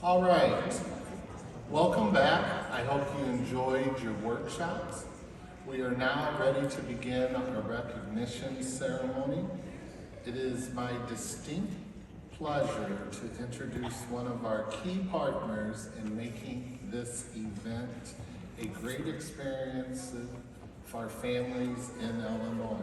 All right, welcome back. I hope you enjoyed your workshops. We are now ready to begin our recognition ceremony. It is my distinct pleasure to introduce one of our key partners in making this event a great experience for families in Illinois.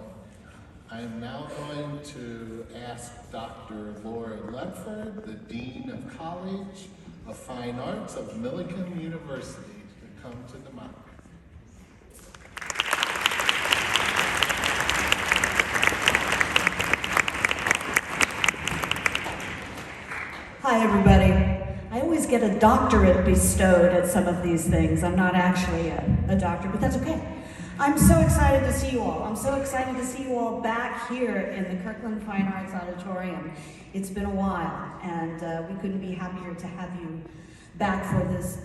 I am now going to ask Dr. Laura Ledford, the Dean of College of Fine Arts of Millikan University, to come to the mic. Hi, everybody. I always get a doctorate bestowed at some of these things. I'm not actually a doctor, but that's okay. I'm so excited to see you all. I'm so excited to see you all back here in the Kirkland Fine Arts Auditorium. It's been a while, and we couldn't be happier to have you back for this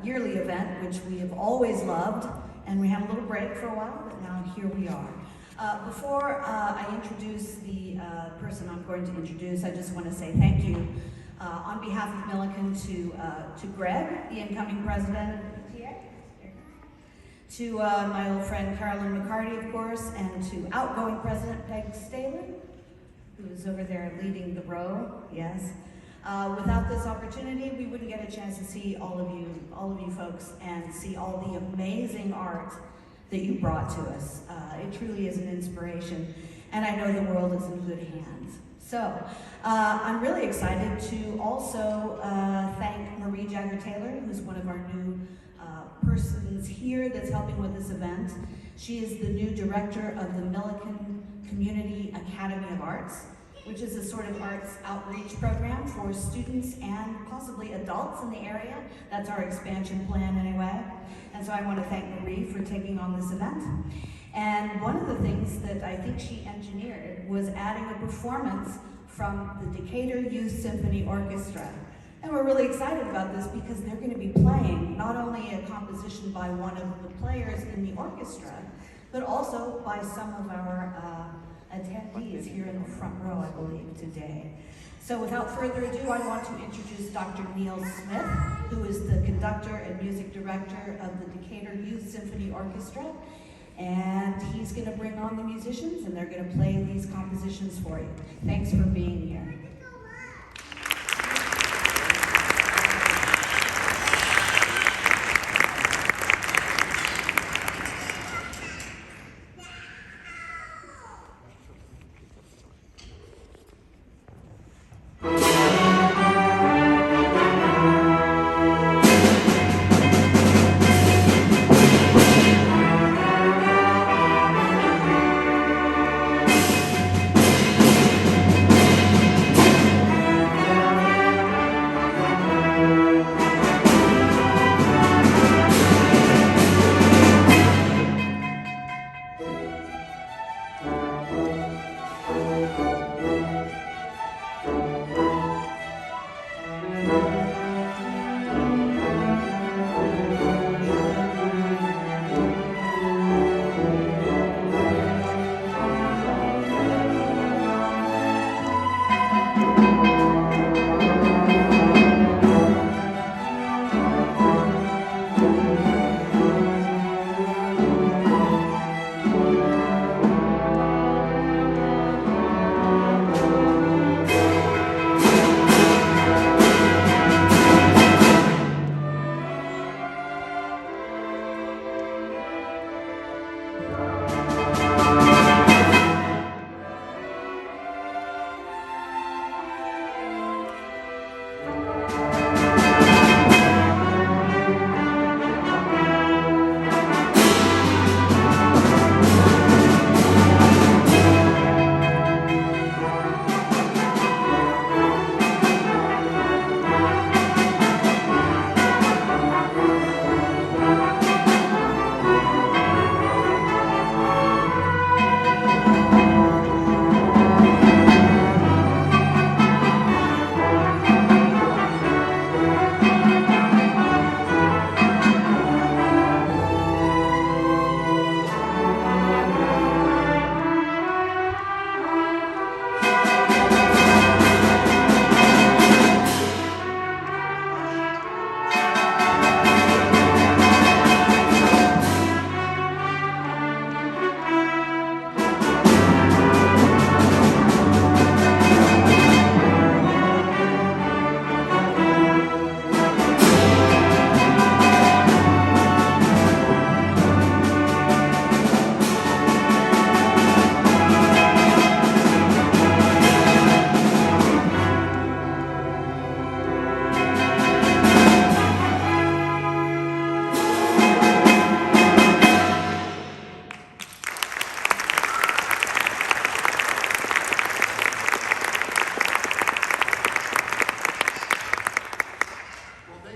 yearly event, which we have always loved, and we had a little break for a while, but now here we are. Before I introduce the person I'm going to introduce, I just want to say thank you on behalf of Millikan to Greg, the incoming president of the PTA, to my old friend Carolyn McCarty, of course, and to outgoing President Peg Staley, who is over there leading the row, yes. Without this opportunity, we wouldn't get a chance to see all of you folks, and see all the amazing art that you brought to us. It truly is an inspiration, and I know the world is in good hands. So, I'm really excited to also thank Marie Jagger-Taylor, who's one of our new persons here that's helping with this event. She is the new director of the Millikan Community Academy of Arts, which is a sort of arts outreach program for students and possibly adults in the area. That's our expansion plan anyway. And so I want to thank Marie for taking on this event. And one of the things that I think she engineered was adding a performance from the Decatur Youth Symphony Orchestra. And we're really excited about this because they're going to be playing not only a composition by one of the players in the orchestra, but also by some of our attendees here in the front row, I believe, today. So without further ado, I want to introduce Dr. Neil Smith, who is the conductor and music director of the Decatur Youth Symphony Orchestra. And he's going to bring on the musicians, and they're going to play these compositions for you. Thanks for being here.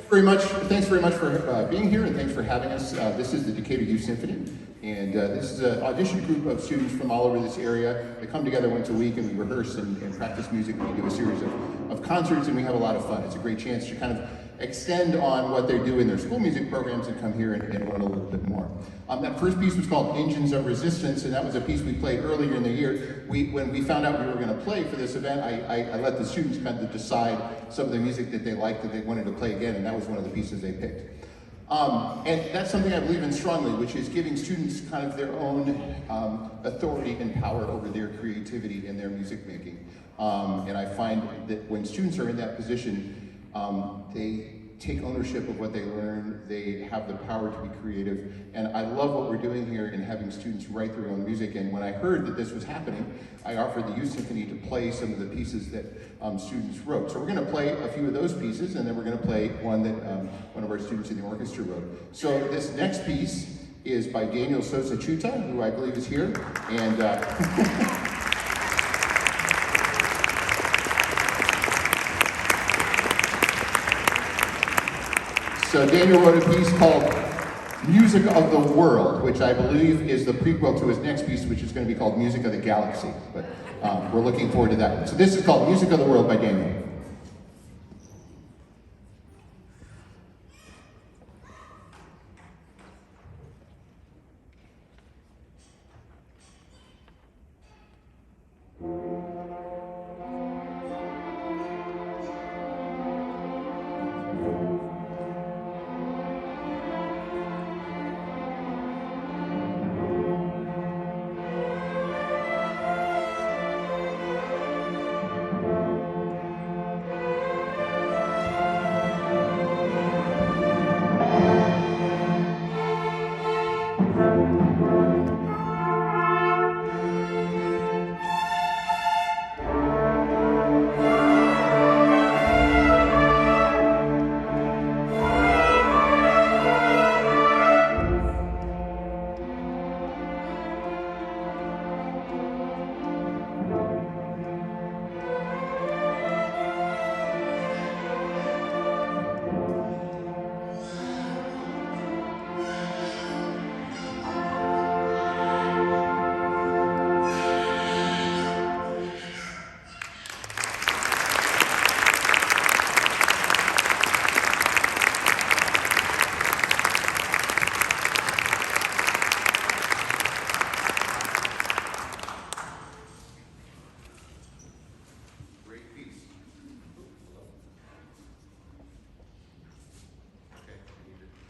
Very much. Thanks very much for being here, and thanks for having us. This is the Decatur Youth Symphony, and this is an audition group of students from all over this area. They come together once a week, and we rehearse and practice music. We do a series of concerts, and we have a lot of fun. It's a great chance to kind of extend on what they do in their school music programs and come here and learn a little bit more. That first piece was called Engines of Resistance, and that was a piece we played earlier in the year. When we found out we were going to play for this event, I let the students kind of decide some of the music that they liked that they wanted to play again, and that was one of the pieces they picked. And that's something I believe in strongly, which is giving students kind of their own authority and power over their creativity in their music making. And I find that when students are in that position, they take ownership of what they learn, they have the power to be creative, and I love what we're doing here in having students write their own music. And when I heard that this was happening, I offered the Youth Symphony to play some of the pieces that students wrote. So we're going to play a few of those pieces, and then we're going to play one that one of our students in the orchestra wrote. So this next piece is by Daniel Sosa Chuta, who I believe is here, and so Daniel wrote a piece called Music of the World, which I believe is the prequel to his next piece, which is going to be called Music of the Galaxy. But we're looking forward to that one. So this is called Music of the World by Daniel.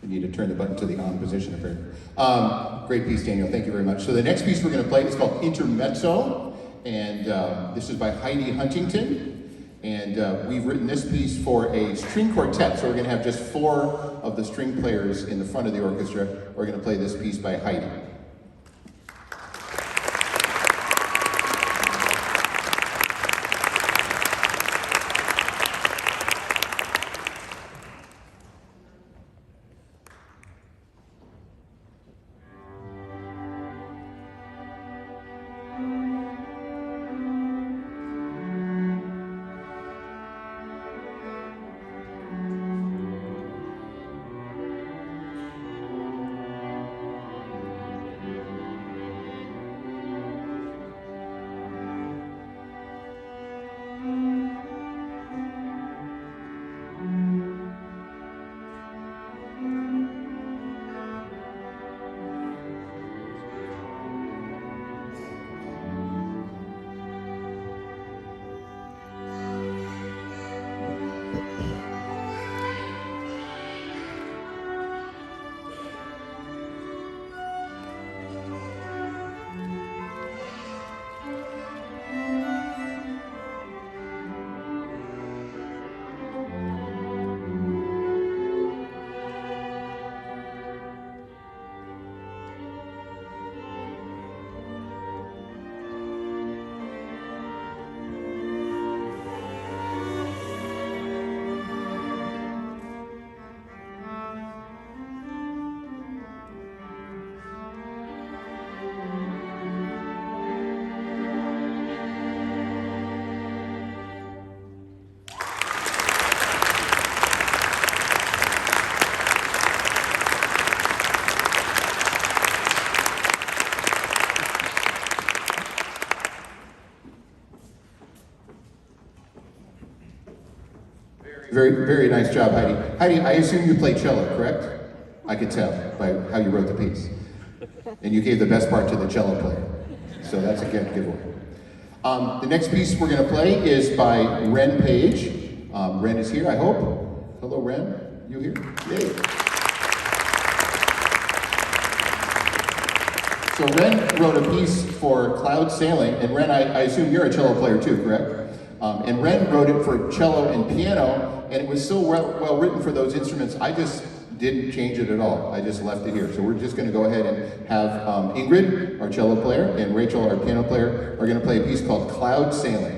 Need to turn the button to the on position apparently. Great piece, Daniel. Thank you very much. So the next piece we're going to play is called Intermezzo, and this is by Heidi Huntington. And we've written this piece for a string quartet, so we're going to have just 4 of the string players in the front of the orchestra. We're going to play this piece by Heidi. Very, very nice job, Heidi. Heidi, I assume you play cello, correct? I could tell by how you wrote the piece. And you gave the best part to the cello player. So that's a good giveaway. The next piece we're going to play is by Ren Page. Ren is here, I hope. Hello, Ren. You here? Yay. So Ren wrote a piece for Cloud Sailing, and Ren, I assume you're a cello player too, correct? And Ren wrote it for cello and piano, and it was so well written for those instruments, I just didn't change it at all. I just left it here. So we're just going to go ahead and have Ingrid, our cello player, and Rachel, our piano player, are going to play a piece called Cloud Sailing.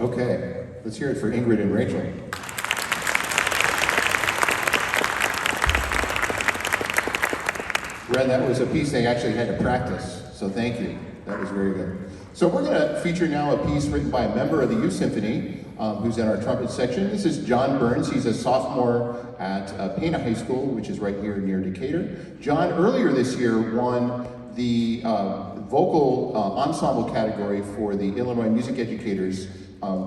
Okay, let's hear it for Ingrid and Rachel. Ren, that was a piece they actually had to practice, so thank you. That was very good. So we're going to feature now a piece written by a member of the Youth Symphony, who's in our trumpet section. This is John Burns. He's a sophomore at Pana High School, which is right here near Decatur. John, earlier this year, won the vocal ensemble category for the Illinois Music Educators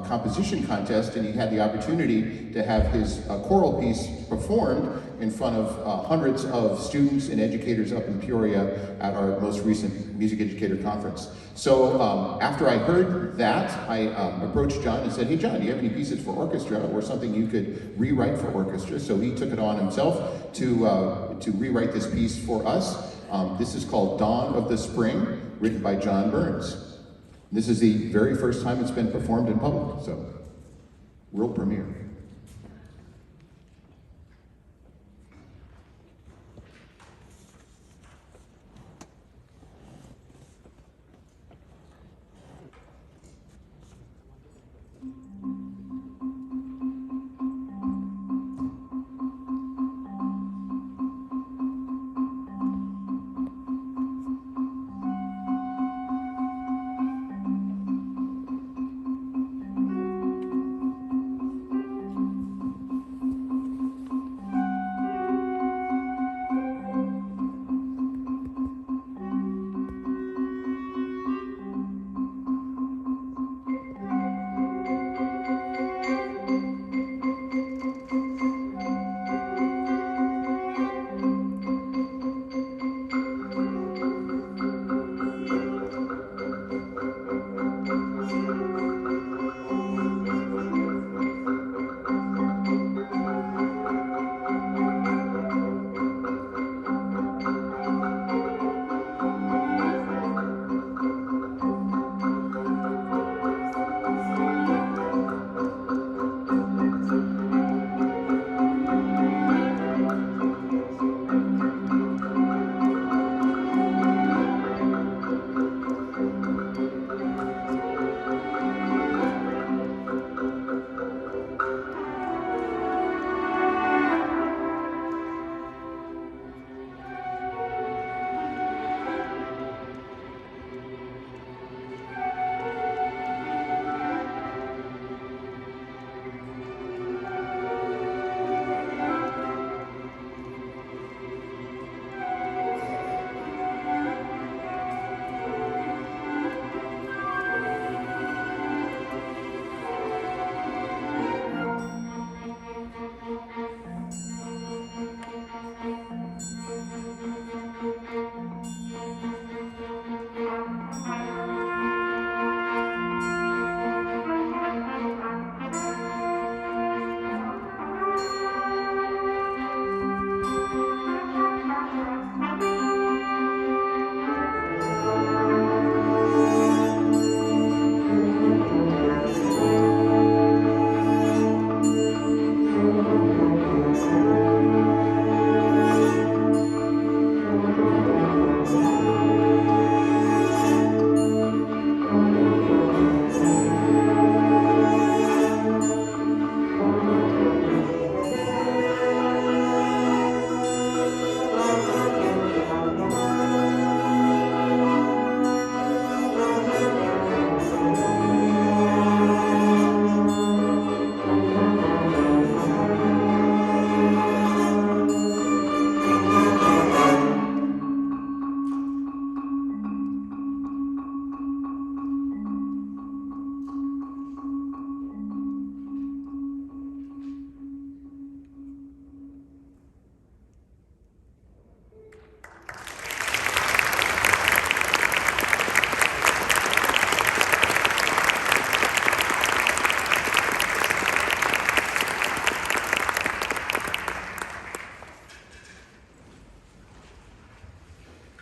composition contest, and he had the opportunity to have his choral piece performed in front of hundreds of students and educators up in Peoria at our most recent music educator conference. So after I heard that, I approached John and said, hey John, do you have any pieces for orchestra or something you could rewrite for orchestra? So he took it on himself to rewrite this piece for us. This is called Dawn of the Spring, written by John Burns. This is the very first time it's been performed in public, so world premiere.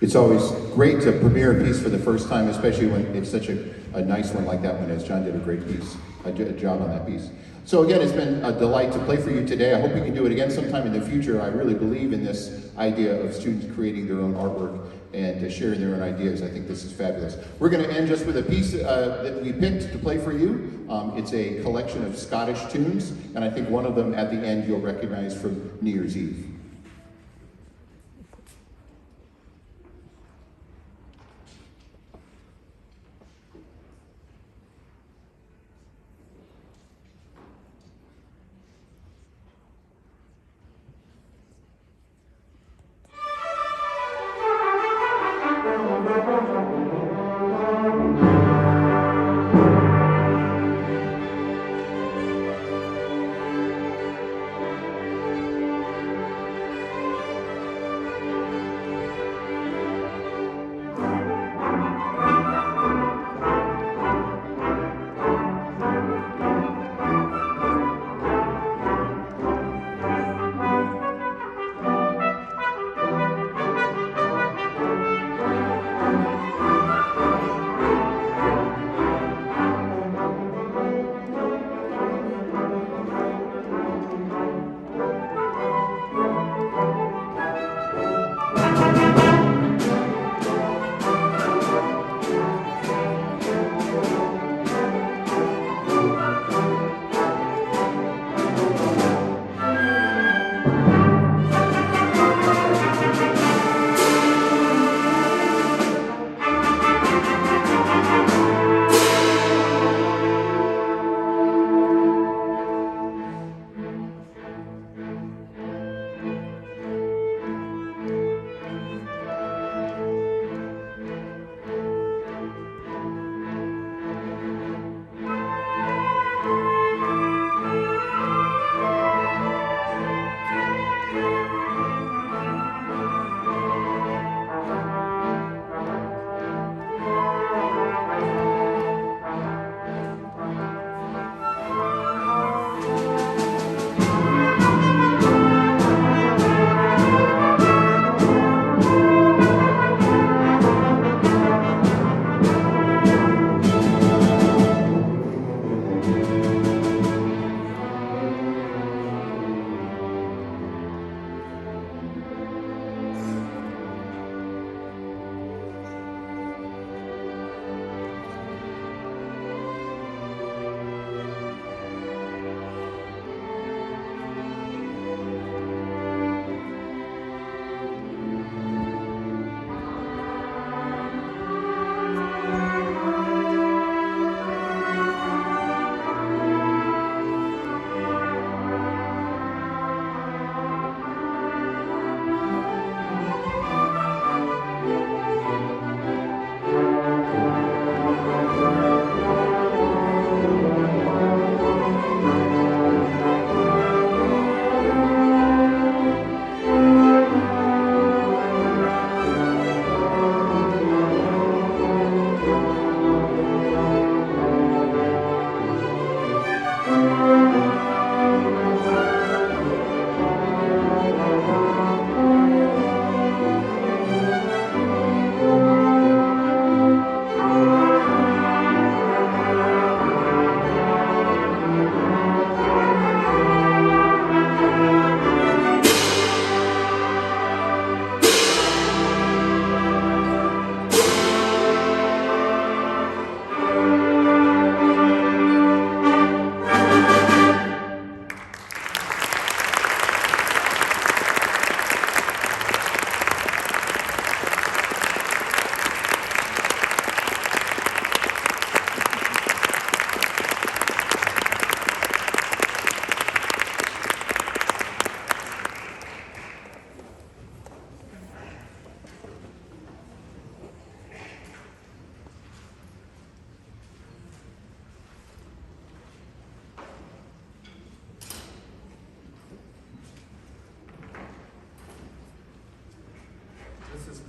It's always great to premiere a piece for the first time, especially when it's such a nice one like that one is. John did a great piece, a job on that piece. So again, it's been a delight to play for you today. I hope we can do it again sometime in the future. I really believe in this idea of students creating their own artwork and sharing their own ideas. I think this is fabulous. We're going to end just with a piece that we picked to play for you. It's a collection of Scottish tunes, and I think one of them at the end you'll recognize from New Year's Eve.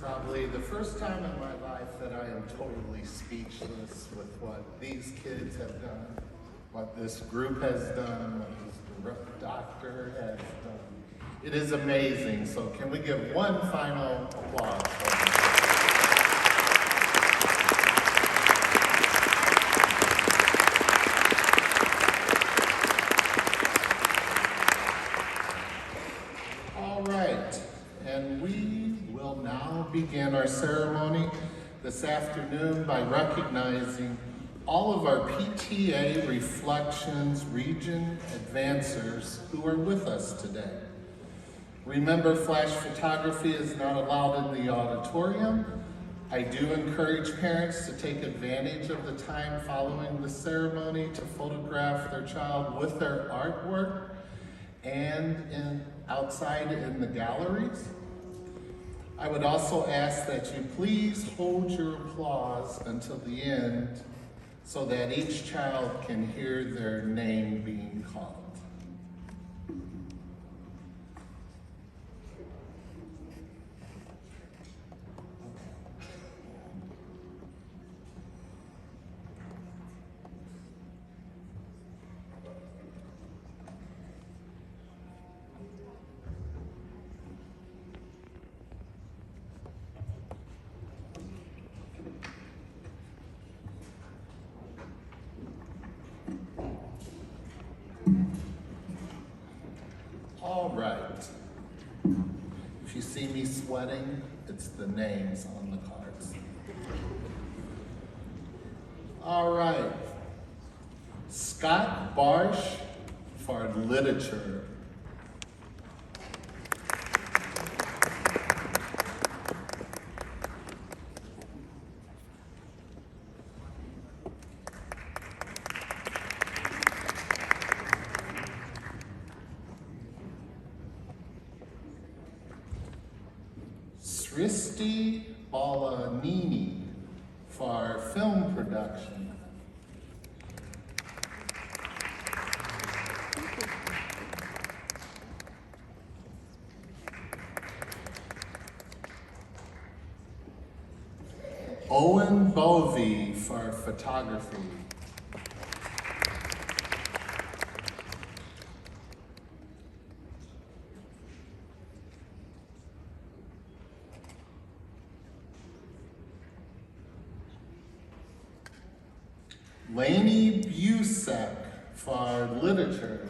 Probably the first time in my life that I am totally speechless with what these kids have done, what this group has done, what this doctor has done. It is amazing. So can we give one final applause for them? All right, and we will now begin our ceremony this afternoon by recognizing all of our PTA Reflections Region Advancers who are with us today. Remember, flash photography is not allowed in the auditorium. I do encourage parents to take advantage of the time following the ceremony to photograph their child with their artwork and outside in the galleries. I would also ask that you please hold your applause until the end so that each child can hear their name being called. All right. If you see me sweating, it's the names on the cards. All right. Scott Barsh for literature. Sristi Balanini for film production. Owen Bovey for photography. Lainey Busek for literature.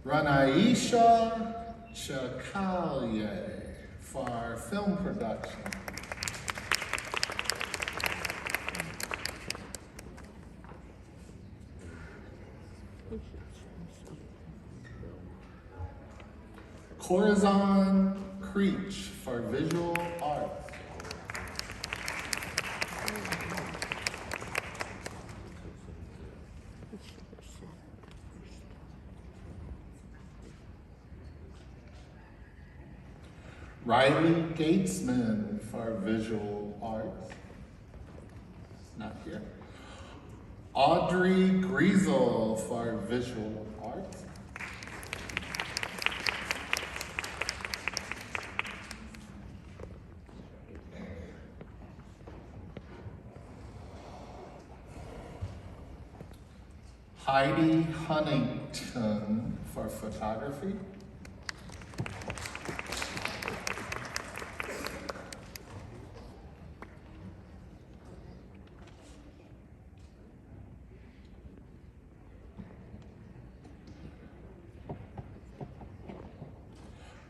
Ranaisha Chakalye for film production. Corazon Creech for visual arts. Riley Gatesman for visual arts. Not here. Audrey Griesel for visual arts. Heidi Huntington for photography.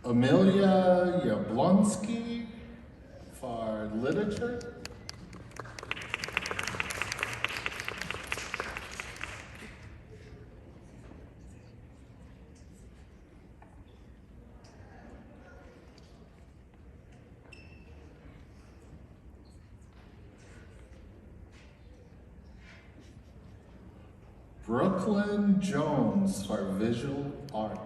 Amelia Yablonsky for literature. Brooklyn Jones for visual arts.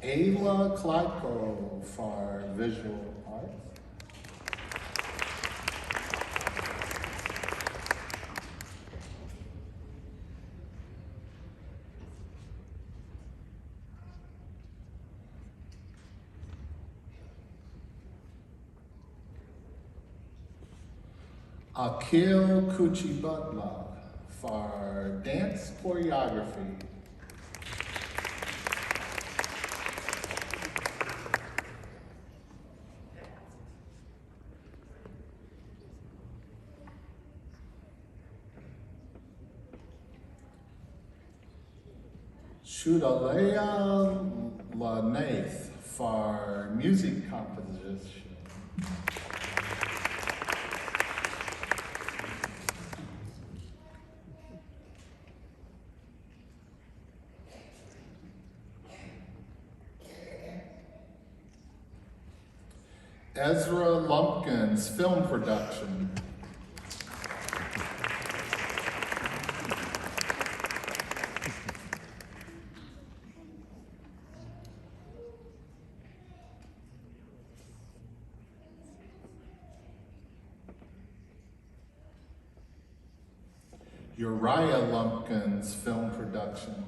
Ayla Kleiko for visual arts. Akil Kuchibutla for dance choreography. Shudalea Lanaith for music composition. Ezra Lumpkins, film production. Uriah Lumpkins, film production.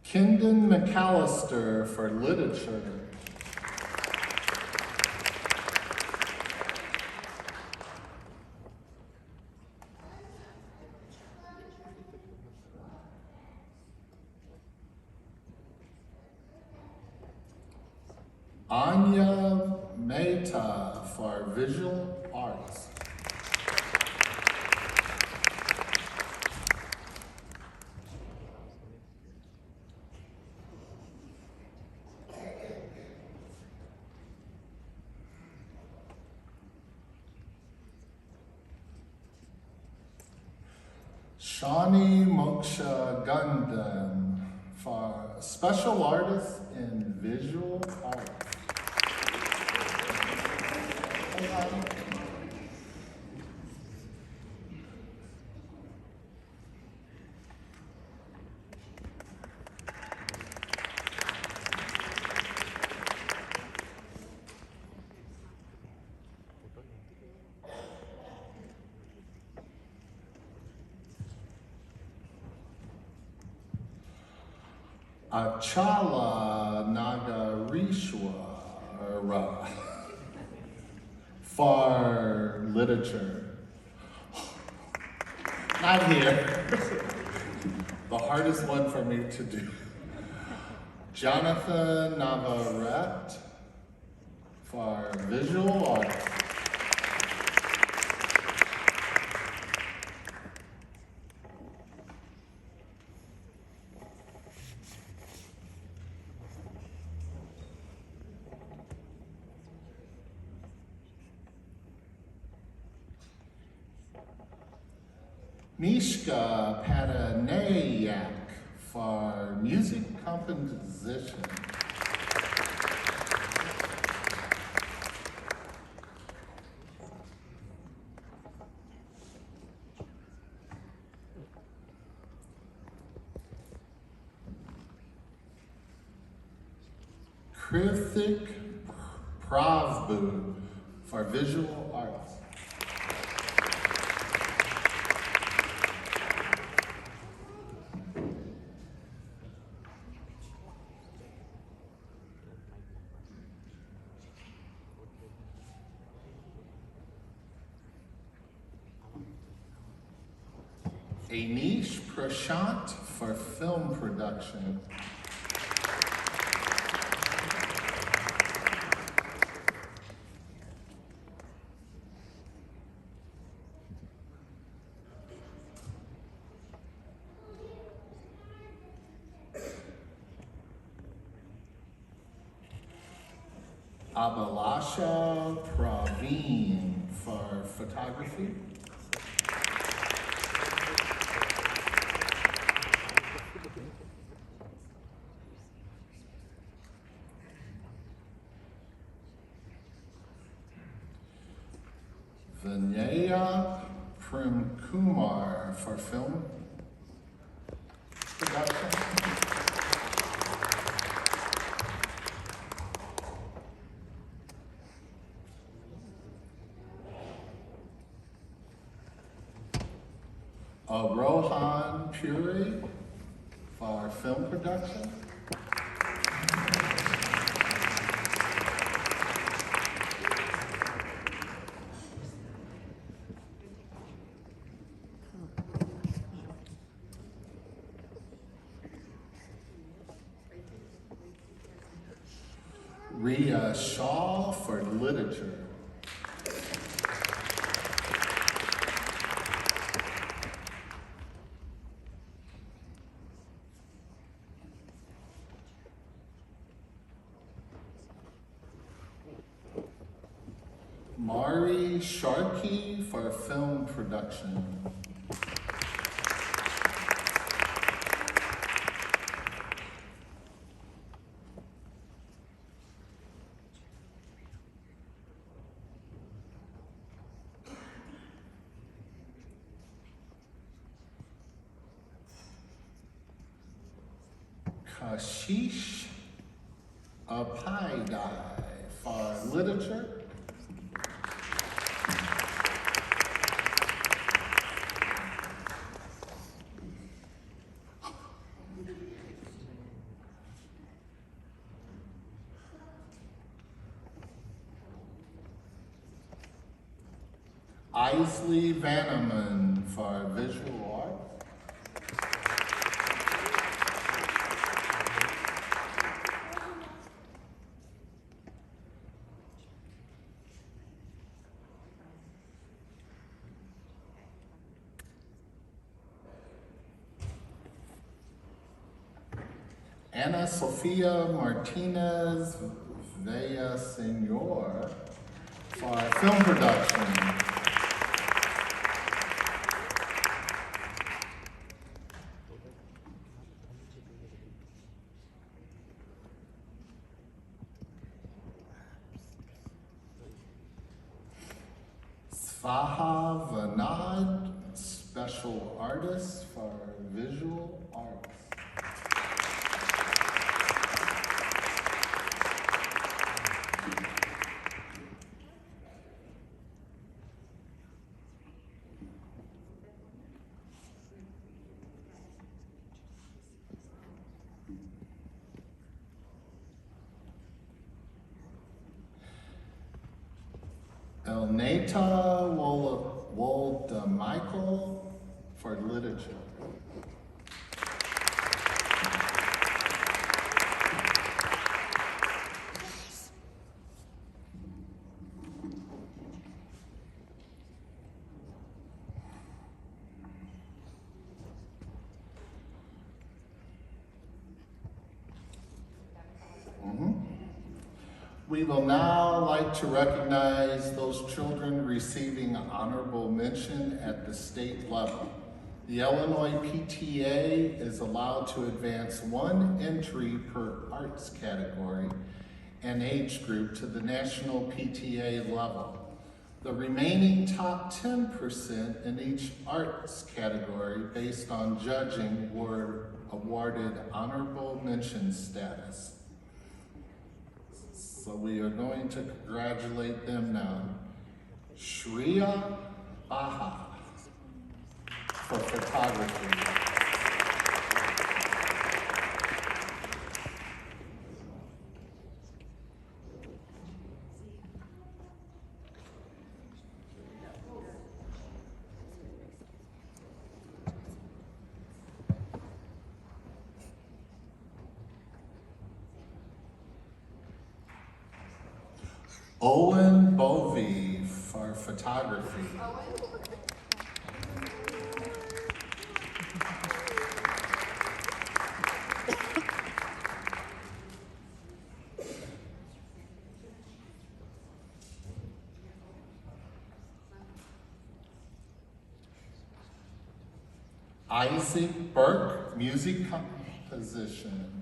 Kendon McAllister for literature. Anya Mehta for visual arts. Shawnee Moksha Gundam for special artist in visual arts. Achala Nagarishwara for literature. Not here. The hardest one for me to do. Jonathan Navarrete for visual arts. Mishka Patanayak for music composition. Krithik Pravbu for visual arts. Anish Prashant for film production. Abhilasha Praveen for photography. Vinaya Premkumar for film production. Rohan Puri for film production. Ria Shaw for literature. Mari Sharkey for film production. Kashish Apaidai for literature. Isley Vanneman for visual art. Ana Sofia Martinez Villaseñor for film production. Svaha Vanad, special artist for visual arts. Elnata Woldemichael for literature. We will now like to recognize those children receiving honorable mention at the state level. The Illinois PTA is allowed to advance one entry per arts category and age group to the national PTA level. The remaining top 10% in each arts category based on judging were awarded honorable mention status. So we are going to congratulate them now. Shreya Baha for photography. Owen Bovey for photography. Isaac Burke, music composition.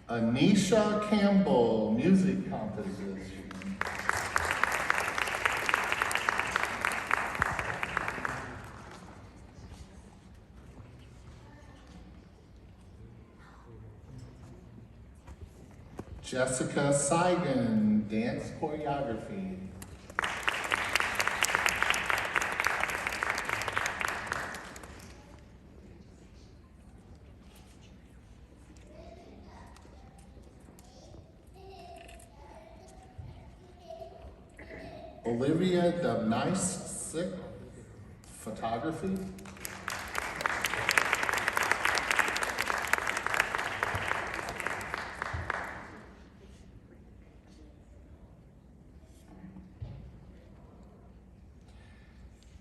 Anisha Campbell, music composition. Jessica Seigan, dance choreography. Olivia Dubnice, photography.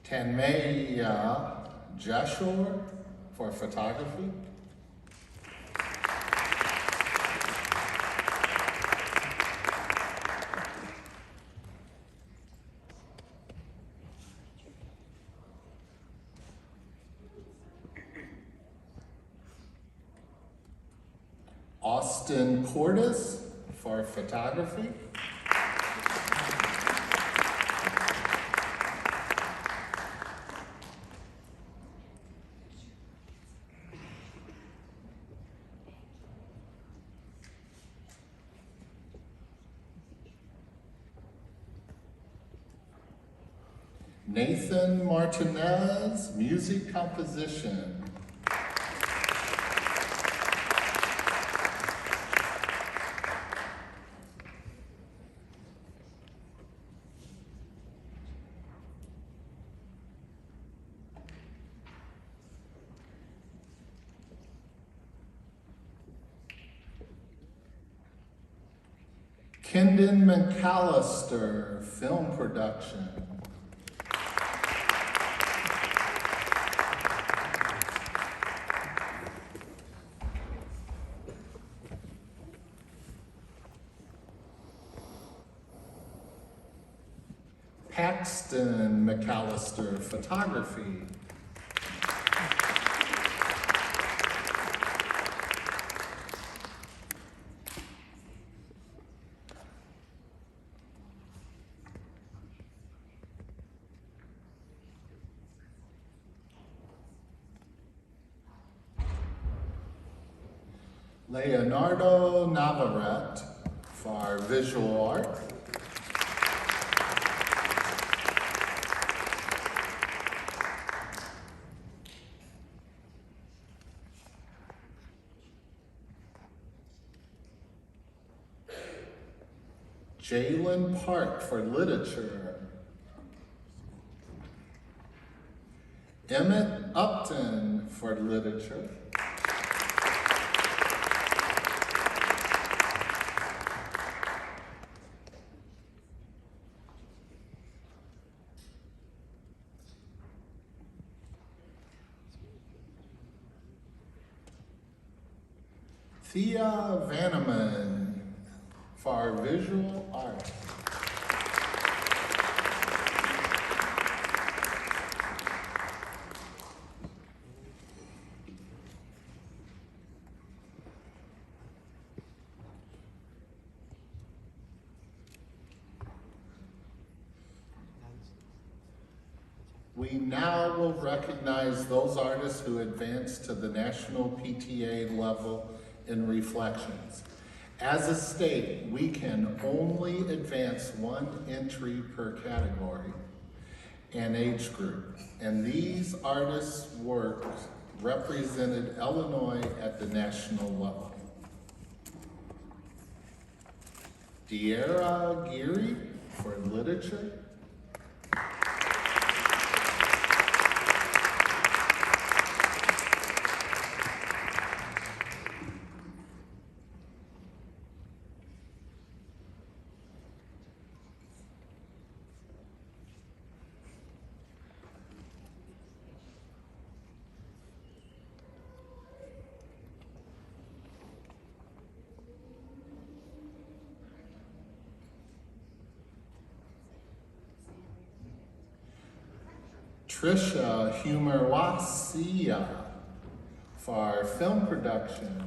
Tanmaya Jashore for photography. Austin Cordes for photography. Nathan Martinez, music composition. Kendon McAllister, film production. Paxton McAllister, photography. Leonardo Navarrete for visual art. Jalen Park for literature. Emmett Upton for literature. Thea Vanneman for visual art. We now will recognize those artists who advanced to the national PTA level in reflections. As a state, we can only advance one entry per category and age group, and these artists' work represented Illinois at the national level. Deara Geary for literature. Trisha Humerwasia for film production.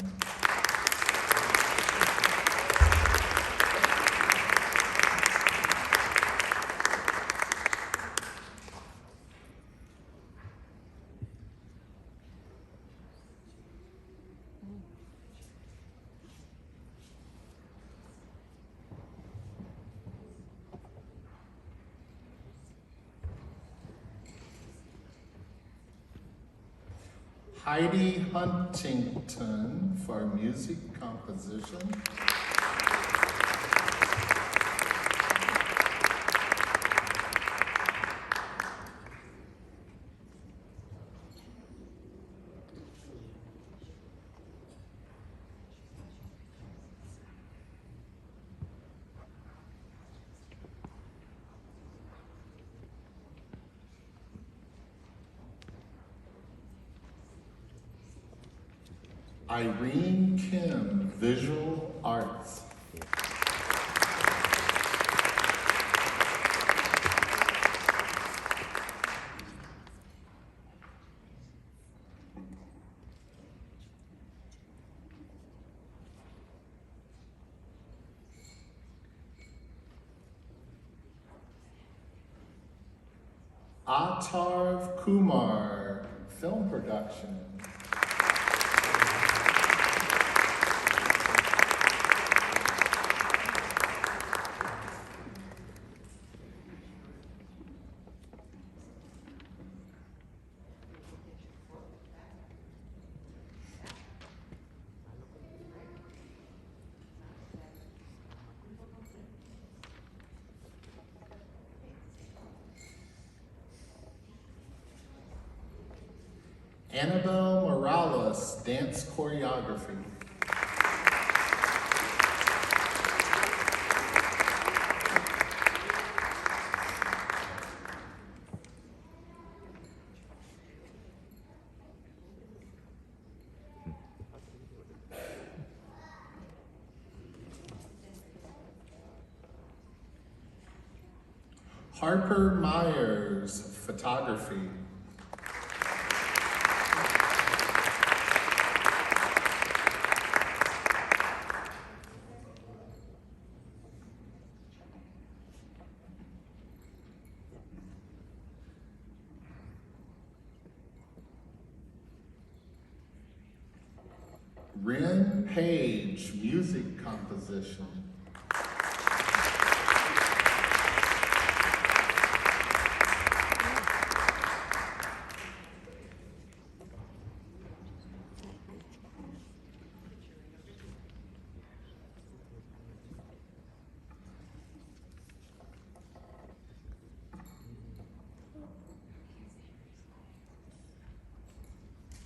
Heidi Huntington for music composition. Irene Kim, visual arts. Atarv Kumar, film production. Annabelle Morales, dance choreography. Harper Myers, photography. Ren Page, music composition.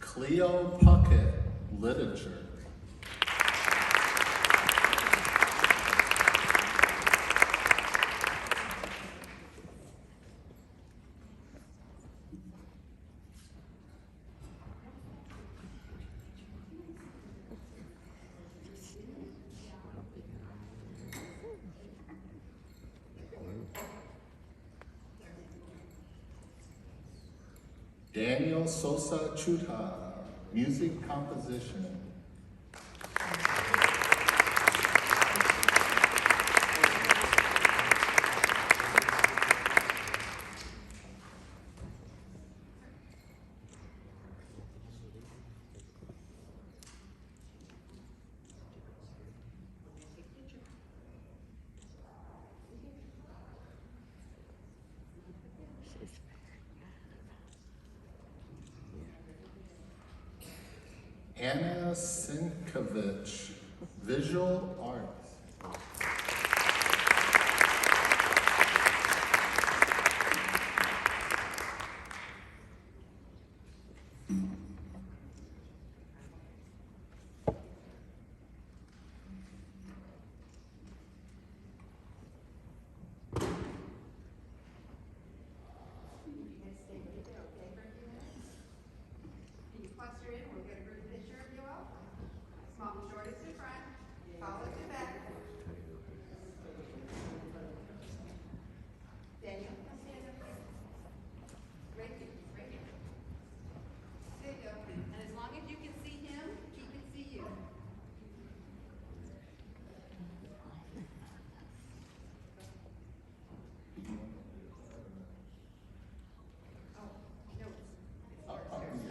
Cleo Puckett, literature. Daniel Sosa Chutha, music composition. Anna Sinkovich, visual arts.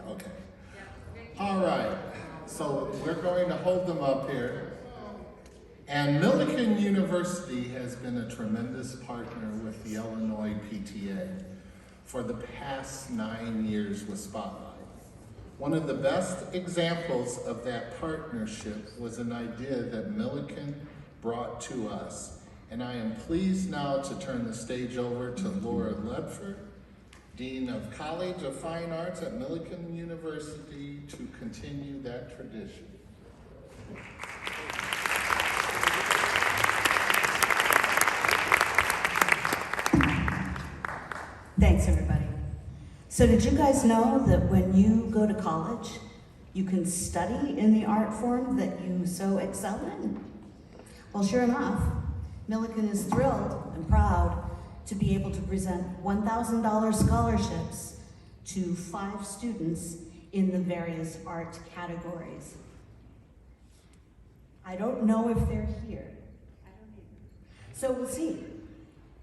Okay. All right. So we're going to hold them up here. And Millikan University has been a tremendous partner with the Illinois PTA for the past 9 years with Spotlight. One of the best examples of that partnership was an idea that Milliken brought to us. And I am pleased now to turn the stage over to Laura Ledford, Dean of College of Fine Arts at Milliken University, to continue that tradition. Thanks, everybody. So did you guys know that when you go to college, you can study in the art form that you so excel in? Well, sure enough, Milliken is thrilled and proud to be able to present $1,000 scholarships to 5 students in the various art categories. I don't know if they're here. I don't either. So we'll see.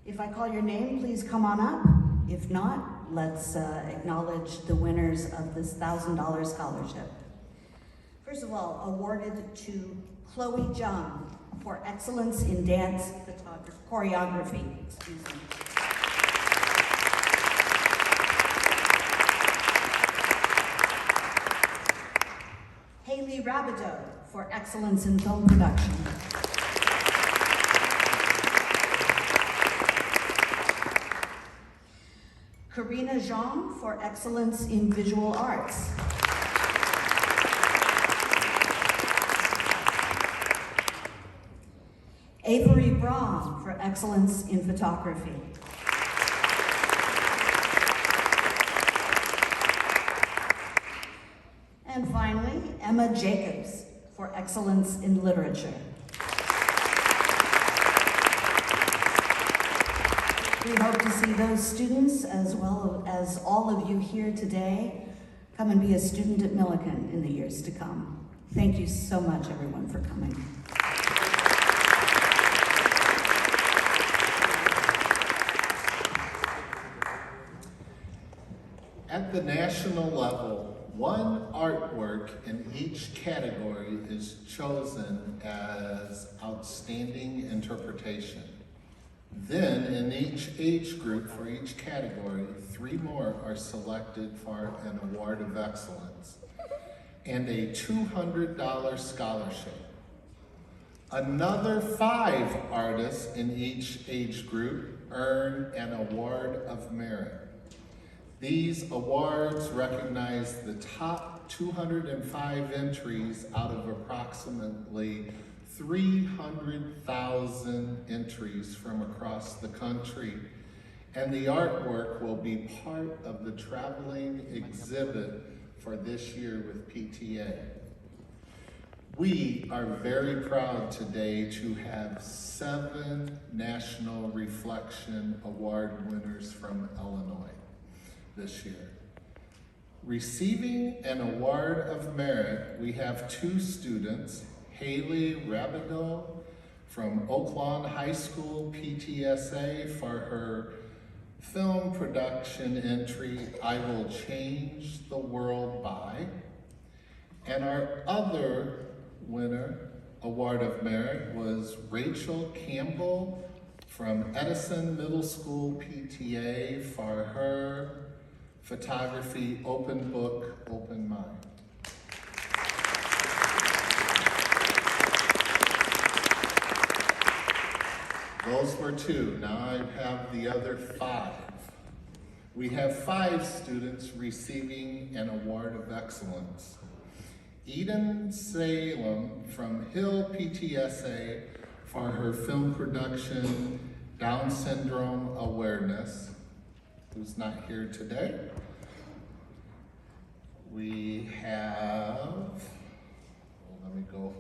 If I call your name, please come on up. If not, let's acknowledge the winners of this $1,000 scholarship. First of all, awarded to Chloe Jung for excellence in dance choreography. Excuse me. Haley Rabideau for excellence in film production. Karina Zhang for excellence in visual arts. Avery Braun for excellence in photography. And finally, Emma Jacobs for excellence in literature. We hope to see those students, as well as all of you here today, come and be a student at Milliken in the years to come. Thank you so much, everyone, for coming. At the national level, one artwork in each category is chosen as outstanding interpretation. Then, in each age group for each category, 3 more are selected for an award of excellence and a $200 scholarship. Another 5 artists in each age group earn an award of merit. These awards recognize the top 205 entries out of approximately 300,000 entries from across the country, and the artwork will be part of the traveling exhibit for this year with PTA. We are very proud today to have 7 National Reflection Award winners from Illinois this year. Receiving an award of merit, we have 2 students, Haley Rabideau from Oak Lawn High School PTSA for her film production entry, I Will Change the World By. And our other winner, award of merit, was Rachel Campbell from Edison Middle School PTA for her photography, Open Book, Open Mind. Those were 2. Now I have the other 5. We have 5 students receiving an award of excellence. Eden Salem from Hill PTSA for her film production, Down Syndrome Awareness, who's not here today. We have, let me go.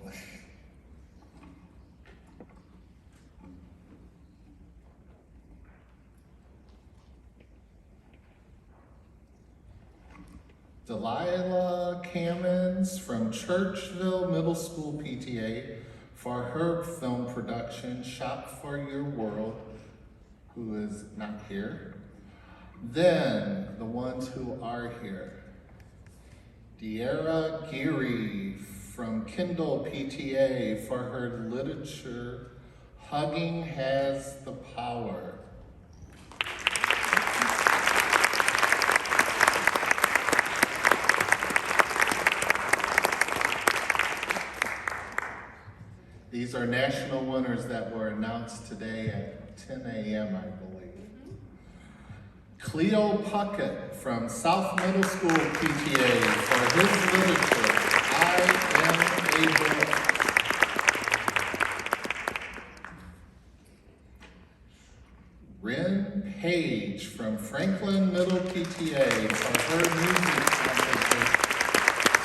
Delilah Cammons from Churchville Middle School PTA for her film production, Shop for Your World, who is not here. Then, the ones who are here. De'Ara Geary from Kindle PTA for her literature, Hugging Has the Power. These are national winners that were announced today at 10 a.m., I believe. Cleo Puckett from South Middle School PTA for his literature, I Am a Boy. Ren Page from Franklin Middle PTA for her music competition,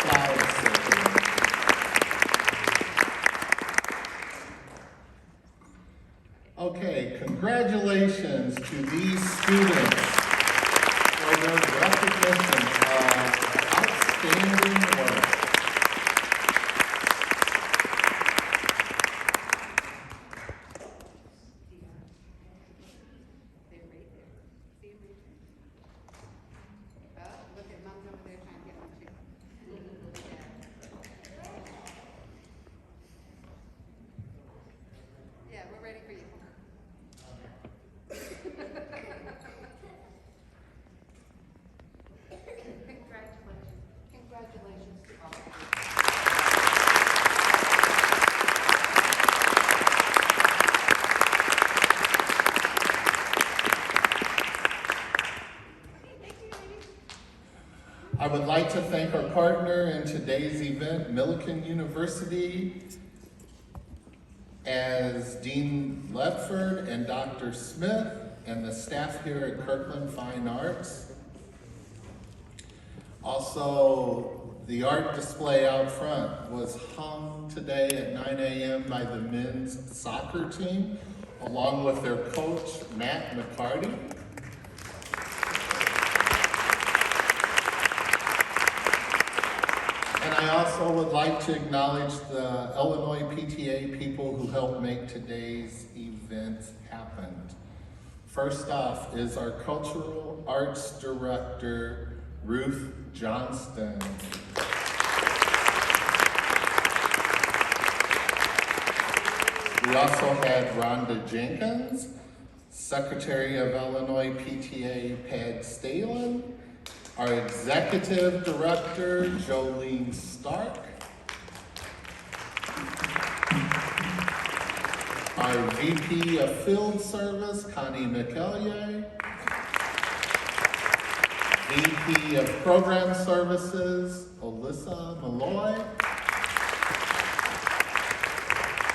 Cloud City. Okay, congratulations to these students for their recognition of outstanding work. Look at mom's over there trying to get on the too. Yeah, we're ready for you. Congratulations. Congratulations to all of you. I would like to thank our partner in today's event, Millikan University, as Dean Ledford and Dr. Smith and the staff here at Kirkland Fine Arts. Also, the art display out front was hung today at 9 a.m. by the men's soccer team, along with their coach, Matt McCarty. And I also would like to acknowledge the Illinois PTA people who helped make today's event happen. First off is our Cultural Arts Director, Ruth Johnston. We also had Rhonda Jenkins, Secretary of Illinois PTA, Pad Stalen, our Executive Director, Jolene Stark, our VP of Field Service, Connie McEllier, VP of Program Services, Alyssa Malloy,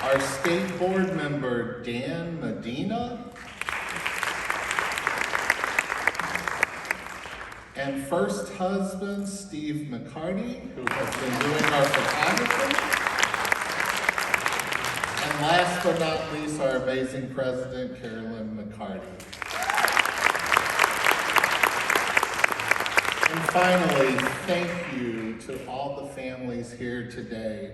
our State Board Member, Dan Medina, and first husband, Steve McCarty, who has been doing our photography. And last but not least, our amazing president, Carolyn McCarty. And finally, thank you to all the families here today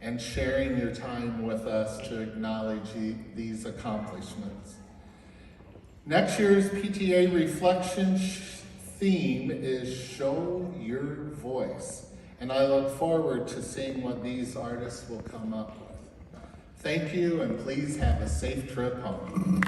and sharing your time with us to acknowledge these accomplishments. Next year's PTA Reflection theme is Show Your Voice, and I look forward to seeing what these artists will come up with. Thank you, and please have a safe trip home.